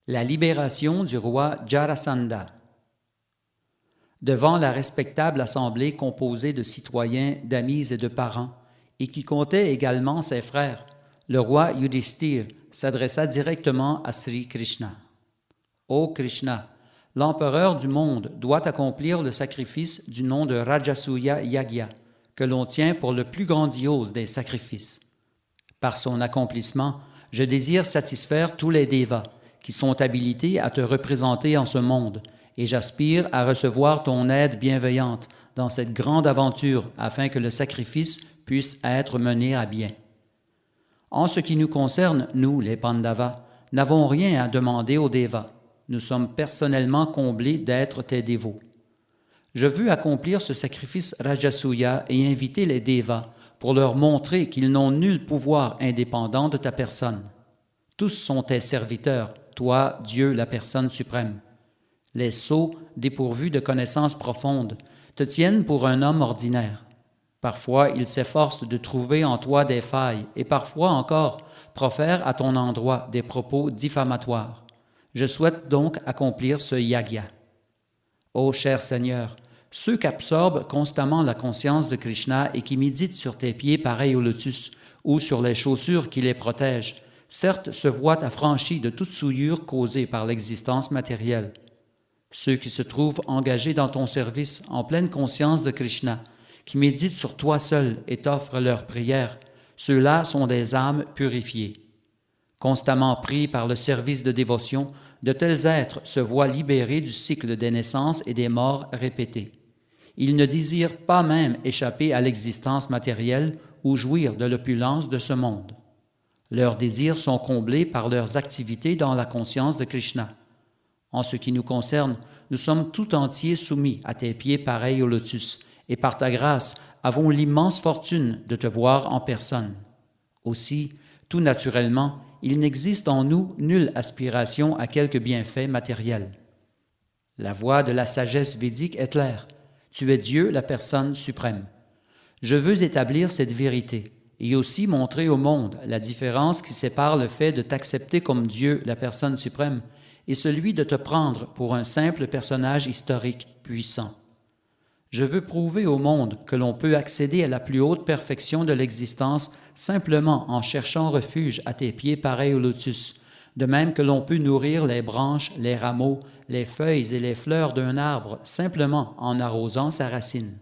La libération du roi Jarasandha. Devant la respectable assemblée composée de citoyens, d'amis et de parents, et qui comptait également ses frères, le roi Yudhishthir s'adressa directement à Sri Krishna. Ô Krishna, l'empereur du monde doit accomplir le sacrifice du nom de Rajasuya Yagya, que l'on tient pour le plus grandiose des sacrifices. Par son accomplissement, je désire satisfaire tous les devas qui sont habilités à te représenter en ce monde, et j'aspire à recevoir ton aide bienveillante dans cette grande aventure afin que le sacrifice puisse être mené à bien. En ce qui nous concerne, nous, les Pandavas, n'avons rien à demander aux devas. Nous sommes personnellement comblés d'être tes dévots. Je veux accomplir ce sacrifice Rajasuya et inviter les devas pour leur montrer qu'ils n'ont nul pouvoir indépendant de ta personne. Tous sont tes serviteurs, toi, Dieu, la personne suprême. Les sots, dépourvus de connaissances profondes, te tiennent pour un homme ordinaire. Parfois, ils s'efforcent de trouver en toi des failles et parfois encore profèrent à ton endroit des propos diffamatoires. Je souhaite donc accomplir ce yagya. Ô cher Seigneur, ceux qu'absorbe constamment la conscience de Krishna et qui méditent sur tes pieds pareils au lotus ou sur les chaussures qui les protègent, certes se voient affranchis de toute souillure causée par l'existence matérielle. Ceux qui se trouvent engagés dans ton service en pleine conscience de Krishna, qui méditent sur toi seul et t'offrent leurs prières, ceux-là sont des âmes purifiées. Constamment pris par le service de dévotion, de tels êtres se voient libérés du cycle des naissances et des morts répétées. Ils ne désirent pas même échapper à l'existence matérielle ou jouir de l'opulence de ce monde. Leurs désirs sont comblés par leurs activités dans la conscience de Krishna. En ce qui nous concerne, nous sommes tout entiers soumis à tes pieds pareils au lotus, et par ta grâce, avons l'immense fortune de te voir en personne. Aussi, tout naturellement, il n'existe en nous nulle aspiration à quelque bienfait matériel. La voie de la sagesse védique est claire. Tu es Dieu, la personne suprême. Je veux établir cette vérité et aussi montrer au monde la différence qui sépare le fait de t'accepter comme Dieu, la personne suprême, et celui de te prendre pour un simple personnage historique puissant. Je veux prouver au monde que l'on peut accéder à la plus haute perfection de l'existence simplement en cherchant refuge à tes pieds pareils au lotus, de même que l'on peut nourrir les branches, les rameaux, les feuilles et les fleurs d'un arbre simplement en arrosant sa racine.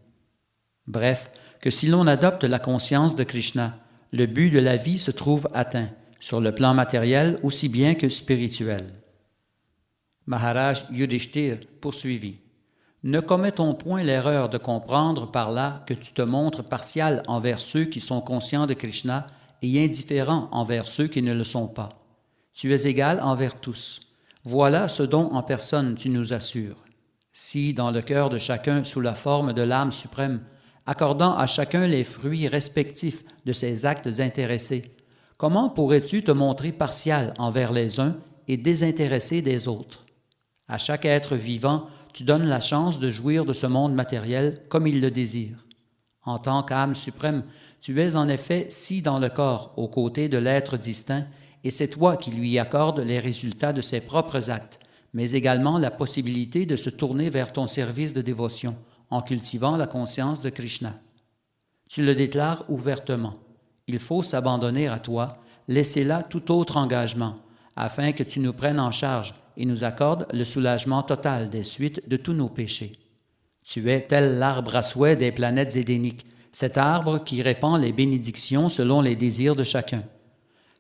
Bref, que si l'on adopte la conscience de Krishna, le but de la vie se trouve atteint, sur le plan matériel aussi bien que spirituel. Maharaj Yudhishthir poursuivit. Ne commettons point l'erreur de comprendre par là que tu te montres partial envers ceux qui sont conscients de Krishna et indifférent envers ceux qui ne le sont pas. Tu es égal envers tous. Voilà ce dont en personne tu nous assures. Si, dans le cœur de chacun, sous la forme de l'âme suprême, accordant à chacun les fruits respectifs de ses actes intéressés, comment pourrais-tu te montrer partial envers les uns et désintéressé des autres? À chaque être vivant, tu donnes la chance de jouir de ce monde matériel comme il le désire. En tant qu'âme suprême, tu es en effet si dans le corps, aux côtés de l'être distinct, et c'est toi qui lui accordes les résultats de ses propres actes, mais également la possibilité de se tourner vers ton service de dévotion, en cultivant la conscience de Krishna. Tu le déclares ouvertement. Il faut s'abandonner à toi, laisser là tout autre engagement, afin que tu nous prennes en charge et nous accordes le soulagement total des suites de tous nos péchés. Tu es tel l'arbre à souhait des planètes édéniques, cet arbre qui répand les bénédictions selon les désirs de chacun.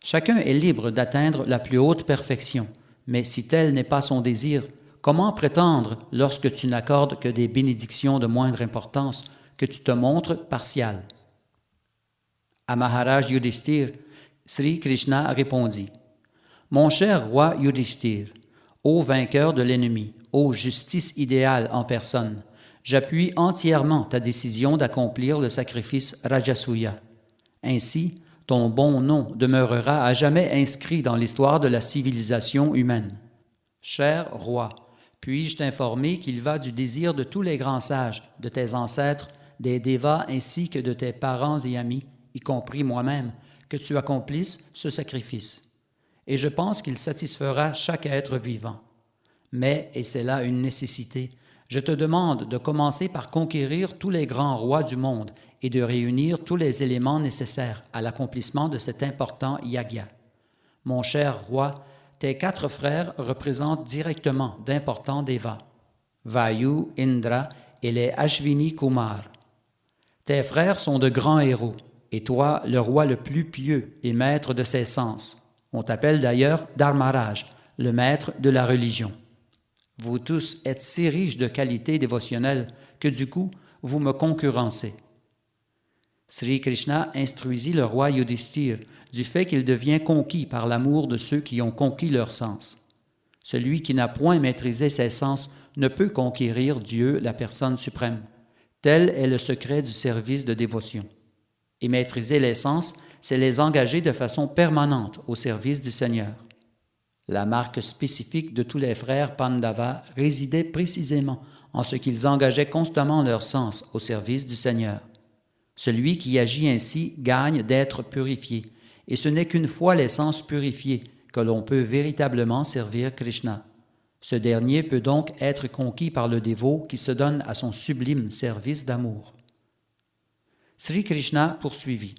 Chacun est libre d'atteindre la plus haute perfection, mais si tel n'est pas son désir, comment prétendre, lorsque tu n'accordes que des bénédictions de moindre importance, que tu te montres partial? À Maharaj Yudhishthir, Sri Krishna répondit, « Mon cher roi Yudhishthir, ô vainqueur de l'ennemi, ô justice idéale en personne, j'appuie entièrement ta décision d'accomplir le sacrifice Rajasuya. Ainsi, ton bon nom demeurera à jamais inscrit dans l'histoire de la civilisation humaine. Cher roi, puis-je t'informer qu'il va du désir de tous les grands sages, de tes ancêtres, des devas ainsi que de tes parents et amis, y compris moi-même, que tu accomplisses ce sacrifice. et je pense qu'il satisfera chaque être vivant. Mais, et c'est là une nécessité, je te demande de commencer par conquérir tous les grands rois du monde et de réunir tous les éléments nécessaires à l'accomplissement de cet important yagya. Mon cher roi, tes 4 frères représentent directement d'importants devas, Vayu, Indra et les Ashvini Kumar. Tes frères sont de grands héros, et toi, le roi le plus pieux et maître de ses sens. On t'appelle d'ailleurs Dharmaraj, le maître de la religion. Vous tous êtes si riches de qualités dévotionnelles que du coup, vous me concurrencez. Sri Krishna instruisit le roi Yudhishthira du fait qu'il devient conquis par l'amour de ceux qui ont conquis leur sens. Celui qui n'a point maîtrisé ses sens ne peut conquérir Dieu, la personne suprême. Tel est le secret du service de dévotion. Et maîtriser les sens, c'est les engager de façon permanente au service du Seigneur. La marque spécifique de tous les frères Pandava résidait précisément en ce qu'ils engageaient constamment leur sens au service du Seigneur. Celui qui agit ainsi gagne d'être purifié, et ce n'est qu'une fois les sens purifiés que l'on peut véritablement servir Krishna. Ce dernier peut donc être conquis par le dévot qui se donne à son sublime service d'amour. Sri Krishna poursuivit.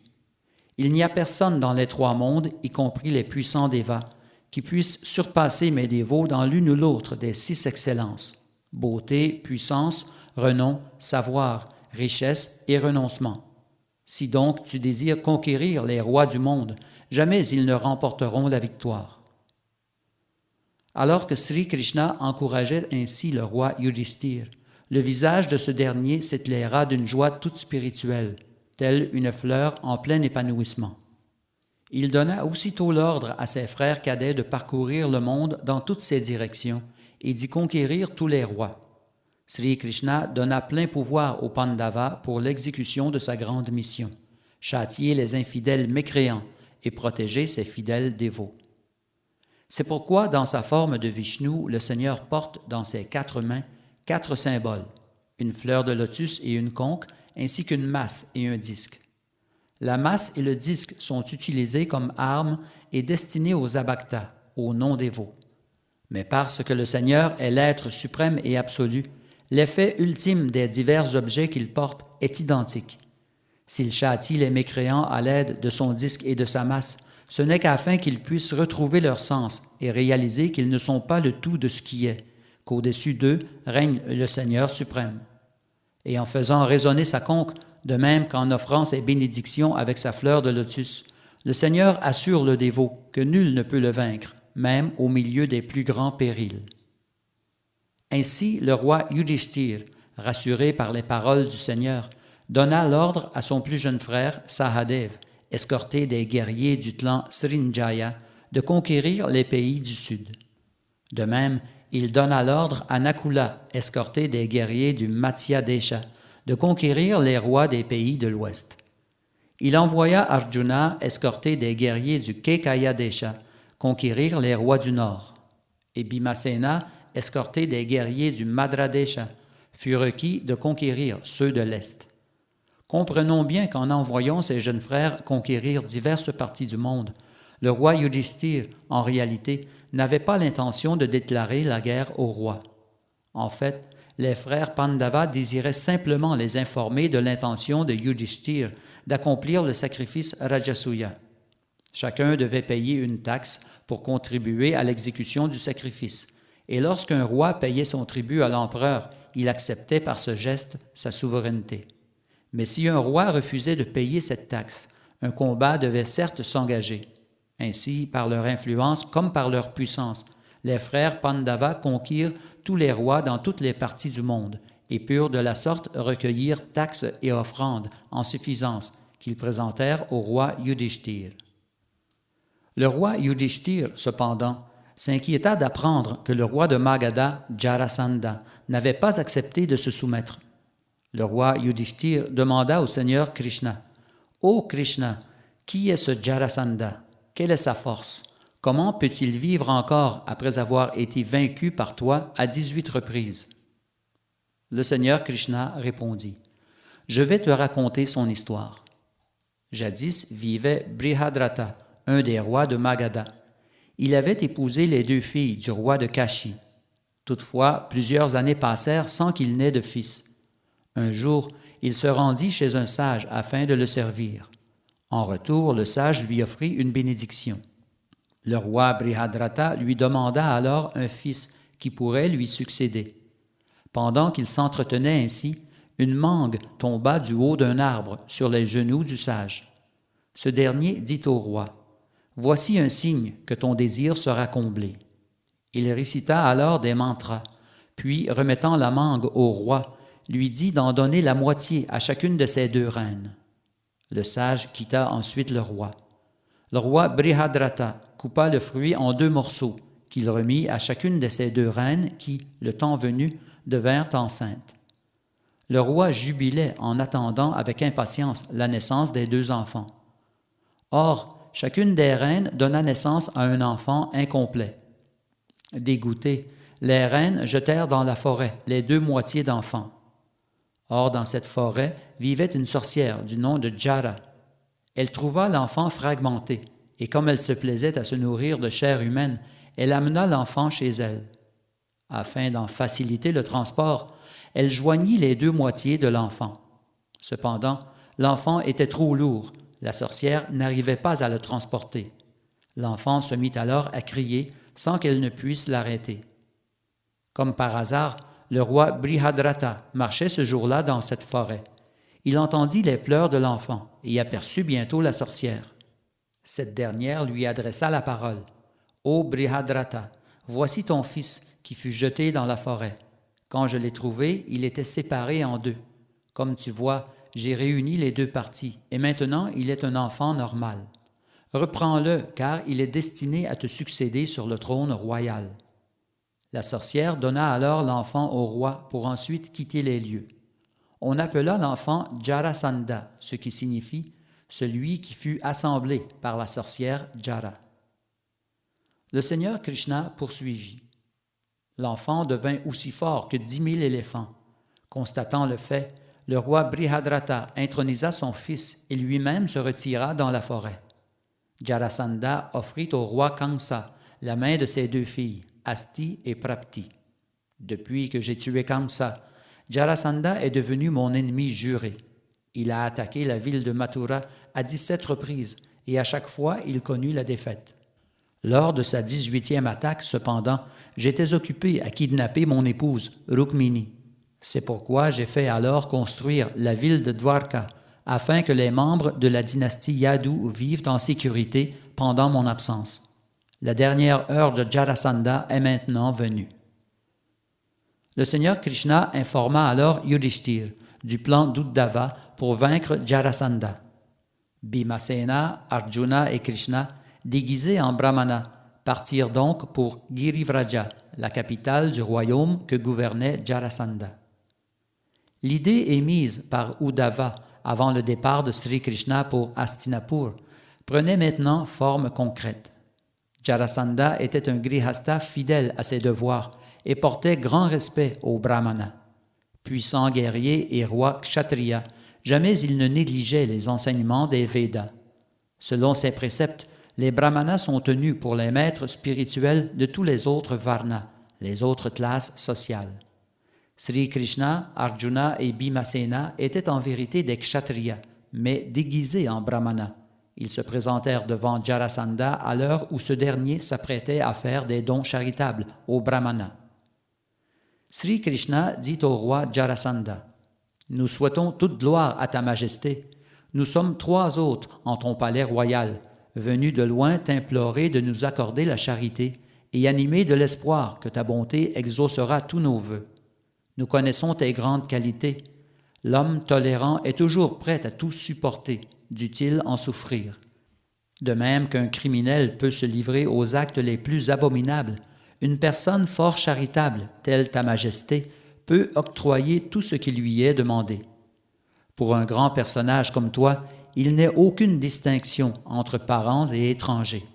Il n'y a personne dans les 3 mondes, y compris les puissants devas, qui puisse surpasser mes dévots dans l'une ou l'autre des 6 excellences, beauté, puissance, renom, savoir, richesse et renoncement. Si donc tu désires conquérir les rois du monde, jamais ils ne remporteront la victoire. Alors que Sri Krishna encourageait ainsi le roi Yudhishthira, le visage de ce dernier s'éclaira d'une joie toute spirituelle, telle une fleur en plein épanouissement. Il donna aussitôt l'ordre à ses frères cadets de parcourir le monde dans toutes ses directions et d'y conquérir tous les rois. Sri Krishna donna plein pouvoir aux Pandavas pour l'exécution de sa grande mission, châtier les infidèles mécréants et protéger ses fidèles dévots. C'est pourquoi, dans sa forme de Vishnu, le Seigneur porte dans ses 4 mains 4 symboles, une fleur de lotus et une conque, ainsi qu'une masse et un disque. La masse et le disque sont utilisés comme armes et destinés aux abhaktas, aux non-dévots. Mais parce que le Seigneur est l'être suprême et absolu, l'effet ultime des divers objets qu'il porte est identique. S'il châtie les mécréants à l'aide de son disque et de sa masse, ce n'est qu'afin qu'ils puissent retrouver leur sens et réaliser qu'ils ne sont pas le tout de ce qui est, qu'au-dessus d'eux règne le Seigneur suprême. Et en faisant résonner sa conque, de même qu'en offrant ses bénédictions avec sa fleur de lotus, le Seigneur assure le dévot que nul ne peut le vaincre, même au milieu des plus grands périls. Ainsi, le roi Yudhishthira, rassuré par les paroles du Seigneur, donna l'ordre à son plus jeune frère, Sahadev, escorté des guerriers du clan Srinjaya, de conquérir les pays du sud. De même, il donna l'ordre à Nakula, escorté des guerriers du Matsya Desha, de conquérir les rois des pays de l'ouest. Il envoya Arjuna, escorté des guerriers du Kekaya Desha, conquérir les rois du nord. Et Bhimasena, escorté des guerriers du Madradesha, fut requis de conquérir ceux de l'Est. Comprenons bien qu'en envoyant ses jeunes frères conquérir diverses parties du monde, le roi Yudhishthira, en réalité, n'avait pas l'intention de déclarer la guerre au roi. En fait, les frères Pandava désiraient simplement les informer de l'intention de Yudhishthira d'accomplir le sacrifice Rajasuya. Chacun devait payer une taxe pour contribuer à l'exécution du sacrifice, et lorsqu'un roi payait son tribut à l'empereur, il acceptait par ce geste sa souveraineté. Mais si un roi refusait de payer cette taxe, un combat devait certes s'engager. Ainsi, par leur influence comme par leur puissance, les frères Pandava conquirent tous les rois dans toutes les parties du monde et purent de la sorte recueillir taxes et offrandes en suffisance qu'ils présentèrent au roi Yudhishthira. Le roi Yudhishthira, cependant, s'inquiéta d'apprendre que le roi de Magadha, Jarasandha, n'avait pas accepté de se soumettre. Le roi Yudhishthira demanda au Seigneur Krishna, « Ô Krishna, qui est ce Jarasandha? Quelle est sa force? Comment peut-il vivre encore après avoir été vaincu par toi à 18 reprises? » Le Seigneur Krishna répondit, « Je vais te raconter son histoire. Jadis vivait Brihadratha, un des rois de Magadha. Il avait épousé les 2 filles du roi de Kashi. Toutefois, plusieurs années passèrent sans qu'il n'ait de fils. Un jour, il se rendit chez un sage afin de le servir. En retour, le sage lui offrit une bénédiction. Le roi Brihadrata lui demanda alors un fils qui pourrait lui succéder. Pendant qu'il s'entretenait ainsi, une mangue tomba du haut d'un arbre sur les genoux du sage. Ce dernier dit au roi, « Voici un signe que ton désir sera comblé. » Il récita alors des mantras, puis, remettant la mangue au roi, lui dit d'en donner la moitié à chacune de ses 2 reines. Le sage quitta ensuite le roi. Le roi Brihadrata coupa le fruit en 2 morceaux, qu'il remit à chacune de ses 2 reines qui, le temps venu, devinrent enceintes. Le roi jubilait en attendant avec impatience la naissance des 2 enfants. Or, chacune des reines donna naissance à un enfant incomplet. Dégoûtées, les reines jetèrent dans la forêt les 2 moitiés d'enfants. Or, dans cette forêt vivait une sorcière du nom de Jara. Elle trouva l'enfant fragmenté, et comme elle se plaisait à se nourrir de chair humaine, elle amena l'enfant chez elle. Afin d'en faciliter le transport, elle joignit les 2 moitiés de l'enfant. Cependant, l'enfant était trop lourd, la sorcière n'arrivait pas à le transporter. L'enfant se mit alors à crier sans qu'elle ne puisse l'arrêter. Comme par hasard, le roi Brihadrata marchait ce jour-là dans cette forêt. Il entendit les pleurs de l'enfant et aperçut bientôt la sorcière. Cette dernière lui adressa la parole. « Ô Brihadrata, voici ton fils qui fut jeté dans la forêt. Quand je l'ai trouvé, il était séparé en 2. Comme tu vois, j'ai réuni les 2 parties, et maintenant il est un enfant normal. Reprends-le, car il est destiné à te succéder sur le trône royal. » La sorcière donna alors l'enfant au roi pour ensuite quitter les lieux. On appela l'enfant Jarasandha, ce qui signifie « celui qui fut assemblé par la sorcière Jara ». Le Seigneur Krishna poursuivit. L'enfant devint aussi fort que 10 000 éléphants. Constatant le fait, le roi Brihadrata intronisa son fils et lui-même se retira dans la forêt. Jarasandha offrit au roi Kamsa la main de ses 2 filles, Asti et Prapti. Depuis que j'ai tué Kamsa, Jarasandha est devenu mon ennemi juré. Il a attaqué la ville de Mathura à 17 reprises et à chaque fois il connut la défaite. Lors de sa 18e attaque, cependant, j'étais occupé à kidnapper mon épouse, Rukmini. C'est pourquoi j'ai fait alors construire la ville de Dwarka, afin que les membres de la dynastie Yadu vivent en sécurité pendant mon absence. La dernière heure de Jarasandha est maintenant venue. Le Seigneur Krishna informa alors Yudhishthir du plan d'Uddhava pour vaincre Jarasandha. Bhimasena, Arjuna et Krishna, déguisés en brahmana, partirent donc pour Girivraja, la capitale du royaume que gouvernait Jarasandha. L'idée émise par Uddhava avant le départ de Sri Krishna pour Hastinapur prenait maintenant forme concrète. Jarasandha était un grihastha fidèle à ses devoirs et portait grand respect aux brahmanas. Puissant guerrier et roi kshatriya, jamais il ne négligeait les enseignements des Védas. Selon ces préceptes, les brahmanas sont tenus pour les maîtres spirituels de tous les autres varnas, les autres classes sociales. Sri Krishna, Arjuna et Bhimasena étaient en vérité des kshatriyas, mais déguisés en brahmanas. Ils se présentèrent devant Jarasandha à l'heure où ce dernier s'apprêtait à faire des dons charitables aux brahmanas. Sri Krishna dit au roi Jarasandha, « Nous souhaitons toute gloire à ta majesté. Nous sommes 3 autres en ton palais royal, venus de loin t'implorer de nous accorder la charité et animés de l'espoir que ta bonté exaucera tous nos vœux. Nous connaissons tes grandes qualités. L'homme tolérant est toujours prêt à tout supporter, dût-il en souffrir. De même qu'un criminel peut se livrer aux actes les plus abominables, une personne fort charitable, telle ta majesté, peut octroyer tout ce qui lui est demandé. Pour un grand personnage comme toi, il n'est aucune distinction entre parents et étrangers.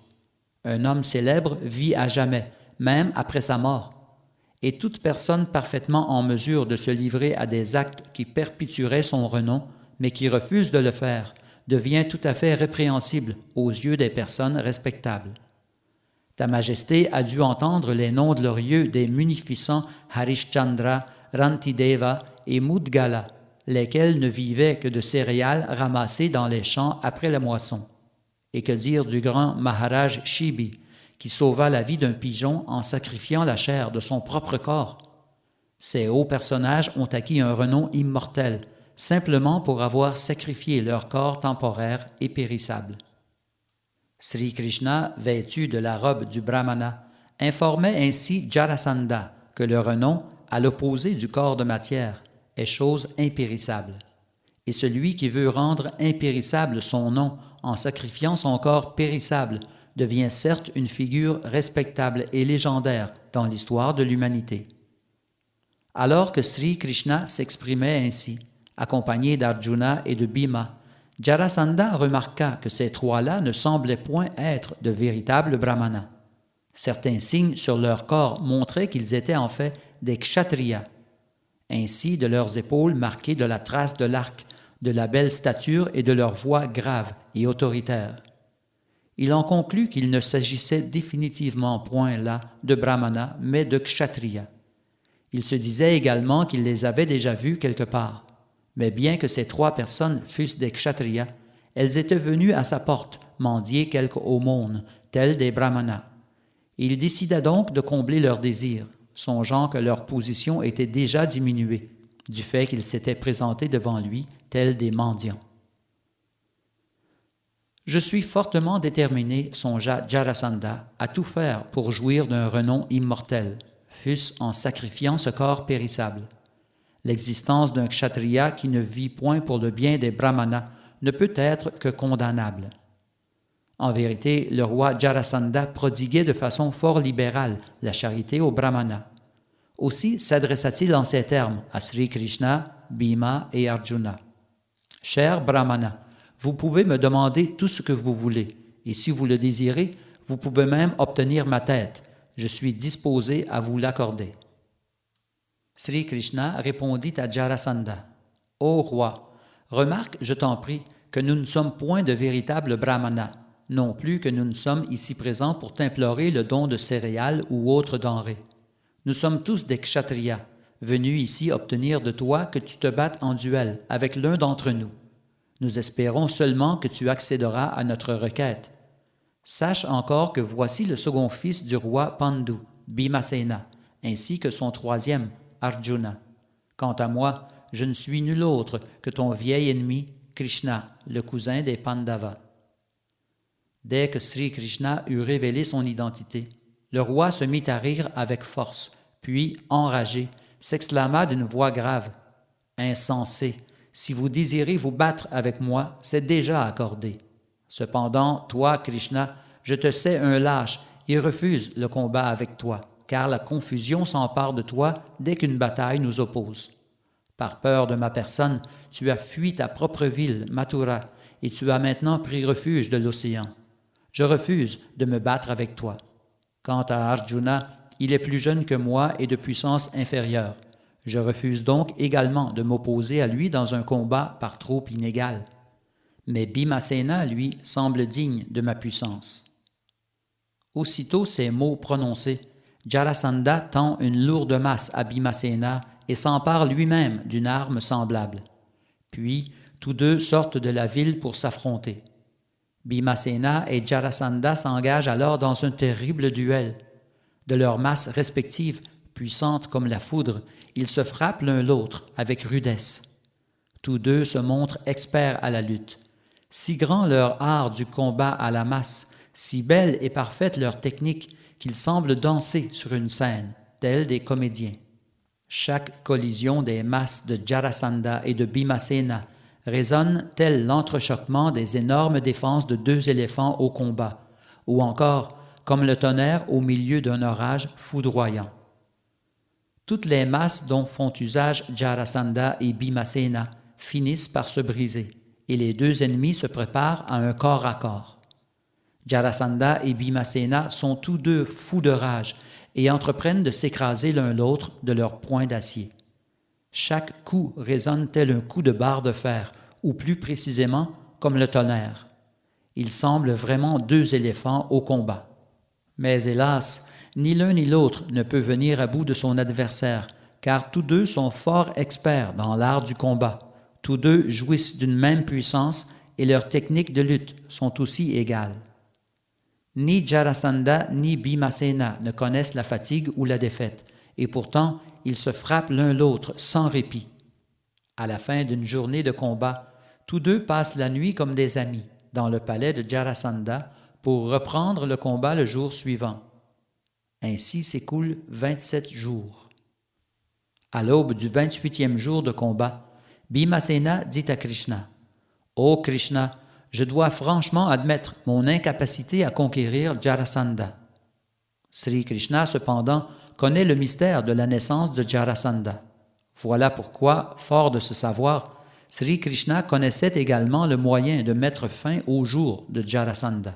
Un homme célèbre vit à jamais, même après sa mort. Et toute personne parfaitement en mesure de se livrer à des actes qui perpétueraient son renom, mais qui refuse de le faire, devient tout à fait répréhensible aux yeux des personnes respectables. Ta Majesté a dû entendre les noms glorieux des munificents Harishchandra, Rantideva et Mudgala, lesquels ne vivaient que de céréales ramassées dans les champs après la moisson. Et que dire du grand Maharaj Shibi, qui sauva la vie d'un pigeon en sacrifiant la chair de son propre corps? Ces hauts personnages ont acquis un renom immortel, simplement pour avoir sacrifié leur corps temporaire et périssable. Sri Krishna, vêtu de la robe du Brahmana, informait ainsi Jarasandha que le renom, à l'opposé du corps de matière, est chose impérissable. Et celui qui veut rendre impérissable son nom en sacrifiant son corps périssable devient certes une figure respectable et légendaire dans l'histoire de l'humanité. Alors que Sri Krishna s'exprimait ainsi, accompagné d'Arjuna et de Bhima, Jarasandha remarqua que ces trois-là ne semblaient point être de véritables brahmanas. Certains signes sur leur corps montraient qu'ils étaient en fait des kshatriyas. Ainsi, de leurs épaules marquées de la trace de l'arc, de la belle stature et de leur voix grave et autoritaire. Il en conclut qu'il ne s'agissait définitivement point là de brahmanas, mais de kshatriyas. Il se disait également qu'il les avait déjà vus quelque part. Mais bien que ces trois personnes fussent des kshatriyas, elles étaient venues à sa porte mendier quelque aumône, telle des brahmanas. Il décida donc de combler leurs désirs, songeant que leur position était déjà diminuée, du fait qu'ils s'étaient présentés devant lui tels des mendiants. « Je suis fortement déterminé, songea Jarasandha, à tout faire pour jouir d'un renom immortel, fût-ce en sacrifiant ce corps périssable. L'existence d'un kshatriya qui ne vit point pour le bien des brahmanas ne peut être que condamnable. » En vérité, le roi Jarasandha prodiguait de façon fort libérale la charité aux brahmanas. Aussi s'adressa-t-il en ces termes à Sri Krishna, Bhima et Arjuna. « Chers brahmanas, vous pouvez me demander tout ce que vous voulez, et si vous le désirez, vous pouvez même obtenir ma tête. Je suis disposé à vous l'accorder. » Sri Krishna répondit à Jarasandha. « Ô roi, remarque, je t'en prie, que nous ne sommes point de véritables brahmanas, non plus que nous ne sommes ici présents pour t'implorer le don de céréales ou autres denrées. Nous sommes tous des kshatriyas, venus ici obtenir de toi que tu te battes en duel avec l'un d'entre nous. Nous espérons seulement que tu accéderas à notre requête. Sache encore que voici le second fils du roi Pandu, Bhimasena, ainsi que son troisième, Arjuna. Quant à moi, je ne suis nul autre que ton vieil ennemi, Krishna, le cousin des Pandavas. » Dès que Sri Krishna eut révélé son identité, le roi se mit à rire avec force, puis, enragé, s'exclama d'une voix grave. « Insensé, si vous désirez vous battre avec moi, c'est déjà accordé. Cependant, toi, Krishna, je te sais un lâche et refuse le combat avec toi, car la confusion s'empare de toi dès qu'une bataille nous oppose. Par peur de ma personne, tu as fui ta propre ville, Mathura, et tu as maintenant pris refuge de l'océan. Je refuse de me battre avec toi. Quant à Arjuna, il est plus jeune que moi et de puissance inférieure. Je refuse donc également de m'opposer à lui dans un combat par trop inégal. Mais Bhimasena, lui, semble digne de ma puissance. » Aussitôt ces mots prononcés, Jarasandha tend une lourde masse à Bhimasena et s'empare lui-même d'une arme semblable. Puis, tous deux sortent de la ville pour s'affronter. Bhimasena et Jarasandha s'engagent alors dans un terrible duel. De leurs masses respectives, puissantes comme la foudre, ils se frappent l'un l'autre avec rudesse. Tous deux se montrent experts à la lutte. Si grand leur art du combat à la masse, si belle et parfaite leur technique qu'ils semblent danser sur une scène, tels des comédiens. Chaque collision des masses de Jarasandha et de Bhimasena résonne tel l'entrechoquement des énormes défenses de deux éléphants au combat, ou encore comme le tonnerre au milieu d'un orage foudroyant. Toutes les masses dont font usage Jarasandha et Bhimasena finissent par se briser, et les deux ennemis se préparent à un corps à corps. Jarasandha et Bhimasena sont tous deux fous de rage et entreprennent de s'écraser l'un l'autre de leurs poings d'acier. Chaque coup résonne tel un coup de barre de fer, ou plus précisément comme le tonnerre. Ils semblent vraiment deux éléphants au combat. Mais hélas, ni l'un ni l'autre ne peut venir à bout de son adversaire, car tous deux sont fort experts dans l'art du combat. Tous deux jouissent d'une même puissance et leurs techniques de lutte sont aussi égales. Ni Jarasandha ni Bhimasena ne connaissent la fatigue ou la défaite, et pourtant ils se frappent l'un l'autre sans répit. À la fin d'une journée de combat, tous deux passent la nuit comme des amis dans le palais de Jarasandha pour reprendre le combat le jour suivant. Ainsi s'écoulent 27 jours. À l'aube du 28e jour de combat, Bhimasena dit à Krishna, « Ô Krishna, je dois franchement admettre mon incapacité à conquérir Jarasandha. » Sri Krishna, cependant, connaît le mystère de la naissance de Jarasandha. Voilà pourquoi, fort de ce savoir, Sri Krishna connaissait également le moyen de mettre fin au jour de Jarasandha.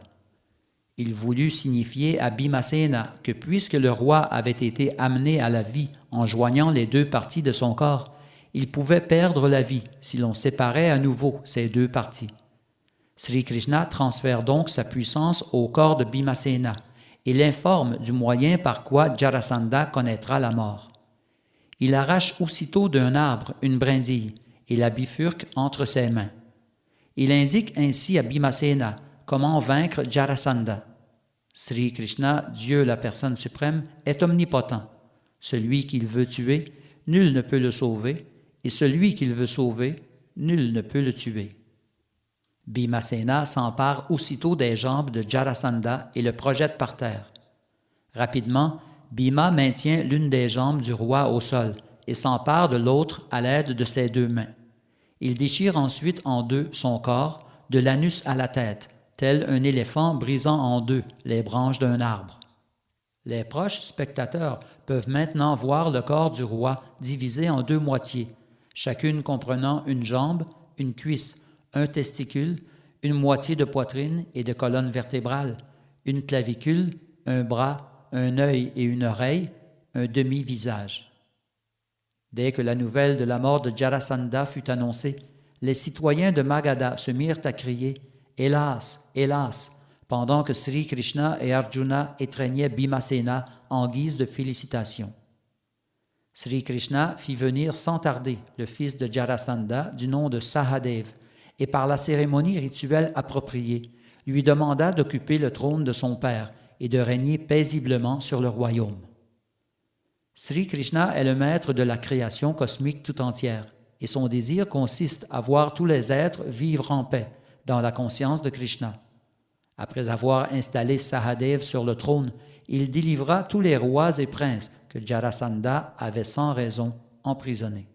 Il voulut signifier à Bhimasena que puisque le roi avait été amené à la vie en joignant les deux parties de son corps, il pouvait perdre la vie si l'on séparait à nouveau ces deux parties. Sri Krishna transfère donc sa puissance au corps de Bhimasena et l'informe du moyen par quoi Jarasandha connaîtra la mort. Il arrache aussitôt d'un arbre une brindille et la bifurque entre ses mains. Il indique ainsi à Bhimasena comment vaincre Jarasandha. Sri Krishna, Dieu la personne suprême, est omnipotent. Celui qu'il veut tuer, nul ne peut le sauver, et celui qu'il veut sauver, nul ne peut le tuer. Bhimasena s'empare aussitôt des jambes de Jarasandha et le projette par terre. Rapidement, Bhima maintient l'une des jambes du roi au sol et s'empare de l'autre à l'aide de ses deux mains. Il déchire ensuite en deux son corps, de l'anus à la tête, tel un éléphant brisant en deux les branches d'un arbre. Les proches spectateurs peuvent maintenant voir le corps du roi divisé en deux moitiés, chacune comprenant une jambe, une cuisse, un testicule, une moitié de poitrine et de colonne vertébrale, une clavicule, un bras, un œil et une oreille, un demi-visage. Dès que la nouvelle de la mort de Jarasandha fut annoncée, les citoyens de Magadha se mirent à crier « Hélas, hélas !» pendant que Sri Krishna et Arjuna étreignaient Bhimasena en guise de félicitations. Sri Krishna fit venir sans tarder le fils de Jarasandha du nom de Sahadev et par la cérémonie rituelle appropriée, lui demanda d'occuper le trône de son père et de régner paisiblement sur le royaume. Sri Krishna est le maître de la création cosmique tout entière et son désir consiste à voir tous les êtres vivre en paix dans la conscience de Krishna. Après avoir installé Sahadev sur le trône, il délivra tous les rois et princes que Jarasandha avait sans raison emprisonnés.